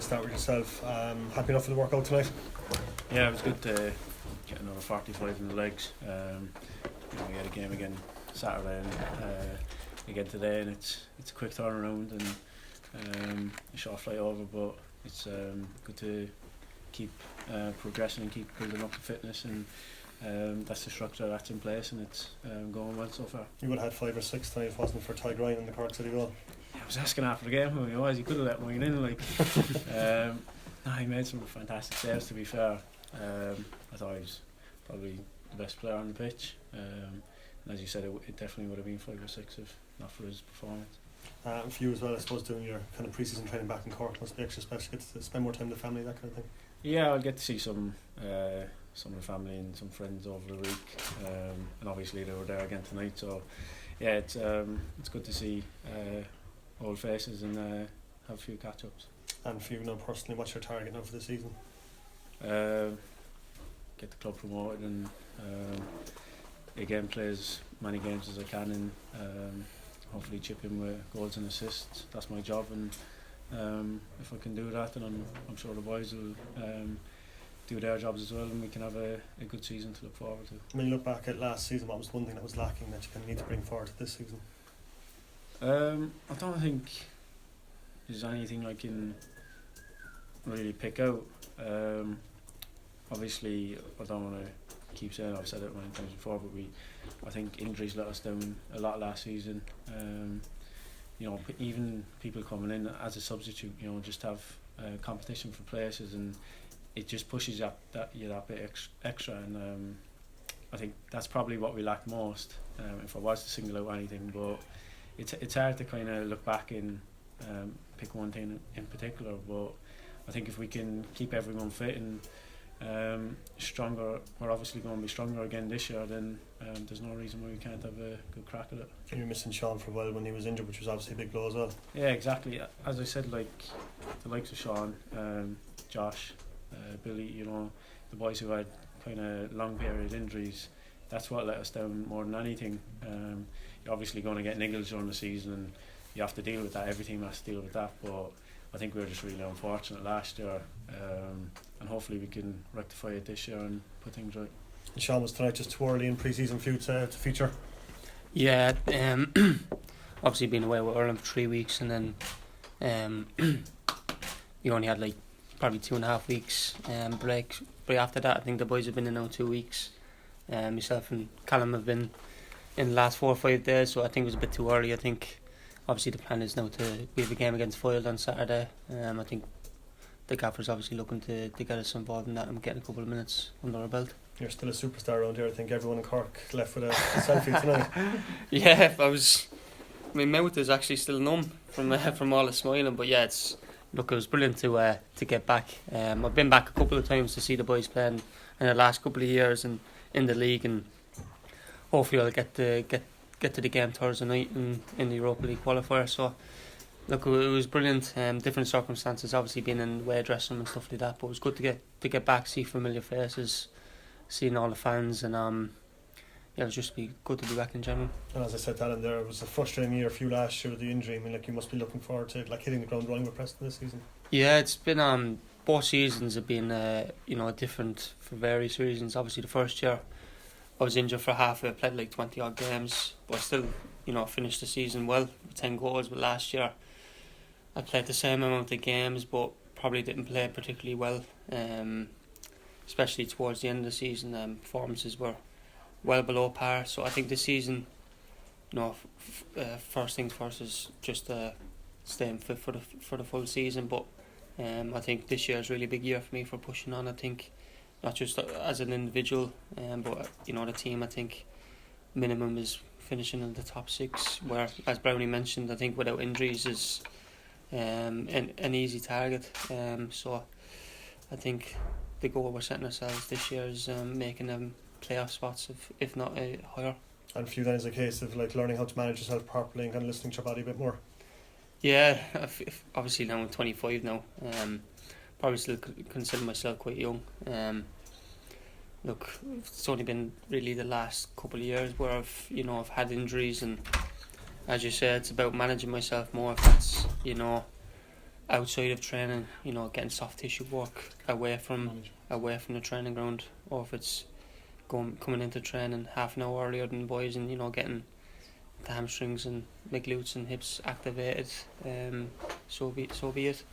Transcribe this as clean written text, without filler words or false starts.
start with yourself. Happy enough with the workout tonight? Yeah, it was good to get another 45 in the legs. We had a game again Saturday and again today, and it's a quick turnaround and a short flight over, but it's good to keep progressing and keep building up the fitness, and that's the structure that's in place, and it's going well so far. You would have had 5 or 6 tonight if it wasn't for Ty Ryan in the Cork City goal. I was asking after the game who he was. He could have let mine in. He made some fantastic saves, to be fair. I thought he was probably the best player on the pitch. And as you said, it definitely would have been 5 or 6 if not for his performance. And for you as well, I suppose, doing your kind of pre-season training back in Cork must be extra special. Get to spend more time with the family, that kind of thing. Yeah, I'll get to see some of the family and some friends over the week, and obviously they were there again tonight. So yeah, it's good to see old faces and have a few catch-ups. And for you now personally, what's your target now for the season? Get the club promoted and again play as many games as I can, and hopefully chip in with goals and assists. That's my job, and if I can do that, then I'm sure the boys will do their jobs as well, and we can have a good season to look forward to. When you look back at last season, what was one thing that was lacking that you kind of need to bring forward to this season? I don't think there's anything I can really pick out. Obviously, I don't want to keep saying I've said it many times before, but I think injuries let us down a lot last season. Even people coming in as a substitute, just have competition for places, and it just pushes that bit extra. And I think that's probably what we lacked most. If I was to single out anything, but it's hard to kind of look back and pick one thing in particular. But I think if we can keep everyone fit and stronger, we're obviously going to be stronger again this year, then there's no reason why we can't have a good crack at it. And you're missing Sean for a while when he was injured, which was obviously a big blow as well. Yeah, exactly. As I said, like the likes of Sean, Josh, Billy, the boys who had kind of long period injuries, that's what let us down more than anything. You're obviously going to get niggles during the season, and you have to deal with that. Every team has to deal with that, but I think we were just really unfortunate last year, and hopefully we can rectify it this year and put things right. And Sean, was tonight just too early in pre-season for you to feature? Yeah, obviously been away with Ireland for 3 weeks, and then we only had probably 2.5 weeks break. But after that, I think the boys have been in now 2 weeks. Myself and Callum have been in the last 4 or 5 days, so I think it was a bit too early. I think obviously the plan is now we have a game against Foyle on Saturday. I think the gaffer's obviously looking to get us involved in that and getting a couple of minutes under our belt. You're still a superstar around here. I think everyone in Cork left with a selfie tonight. Yeah, my mouth is actually still numb from all the smiling, but yeah, it was brilliant to get back. I've been back a couple of times to see the boys playing in the last couple of years and in the league, and hopefully I'll get to the game Thursday night in the Europa League qualifier. So look, it was brilliant. Different circumstances, obviously being in away dressing room and stuff like that, but it was good to get back, see familiar faces, seeing all the fans, and it was just good to be back in general. And as I said, Alan, there was a frustrating year for you last year with the injury. I mean, you must be looking forward to hitting the ground running with Preston this season. Yeah, it's been both seasons have been different for various reasons. Obviously, the first year I was injured for half. I played 20 odd games, but I still finished the season well with 10 goals. But last year I played the same amount of games, but probably didn't play particularly well. Especially towards the end of the season, performances were well below par. So I think this season, first things first is just staying fit for the full season. But I think this year is really a big year for me for pushing on. I think not just as an individual, but the team. I think minimum is finishing in the top 6. Where, as Browne mentioned, I think without injuries is an easy target. So I think the goal we're setting ourselves this year is making them playoff spots, if not higher. And for you then is a case of learning how to manage yourself properly and kind of listening to your body a bit more? Yeah, obviously now I'm 25 now. Probably still consider myself quite young. Look, it's only been really the last couple of years where I've had injuries, and as you said, it's about managing myself more. If that's outside of training, you know, getting soft tissue work away from the training ground, or if it's coming into training half an hour earlier than the boys, and you know, getting the hamstrings and glutes and hips activated, so be it.